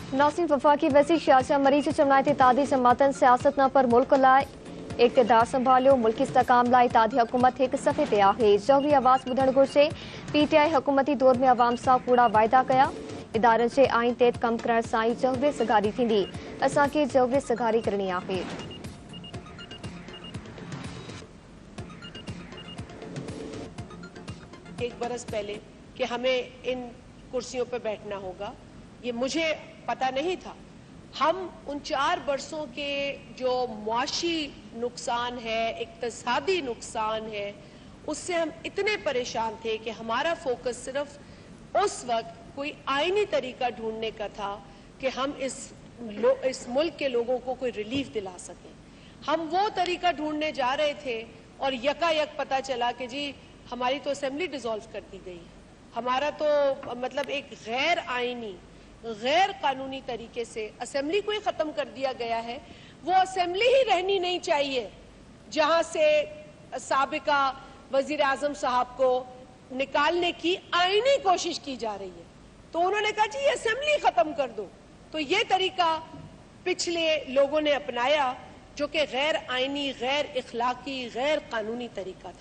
नासिन वफाकी वज़ीर शाहजहां मरीज चमनाइते तादी जमातन सियासत न पर मुल्क लाइ इक़्तिदार संभालियो मुल्की इस्तेकाम लाइ तादी हुकूमत हिक सफ़े ते आहे। जौहरी आवाज़ ॿुधण घुरिजे। PTI हुकूमती दौर में अवाम सां कूड़ा वाइदा कया। इदारनि जे आइन ते कम करण सां ई जौहरी सगारी थींदी। असांखे जौहरी सगारी करणी आहे। एक बरस पहले कि हमें इन कुर्सियों पर बैठना होगा, ये मुझे पता नहीं था। हम उन 4 बरसों के जो मुआशी नुकसान है, इक्तिसादी नुकसान है, उससे हम इतने परेशान थे कि हमारा फोकस सिर्फ उस वक्त कोई आईनी तरीका ढूंढने का था कि हम इस मुल्क के लोगों को कोई रिलीफ दिला सकें। हम वो तरीका ढूंढने जा रहे थे और यकायक पता चला कि जी हमारी तो असेंबली डिसॉल्व कर दी गई है। हमारा तो मतलब एक गैर आईनी, गैर कानूनी तरीके से असेंबली को ही खत्म कर दिया गया है। वो असेंबली ही रहनी नहीं चाहिए जहां से साबिका वजीर आजम साहब को निकालने की आईनी कोशिश की जा रही है। तो उन्होंने कहा जी ये असेंबली खत्म कर दो। तो ये तरीका पिछले लोगों ने अपनाया जो कि गैर आईनी, गैर इखलाकी, गैर कानूनी तरीका था।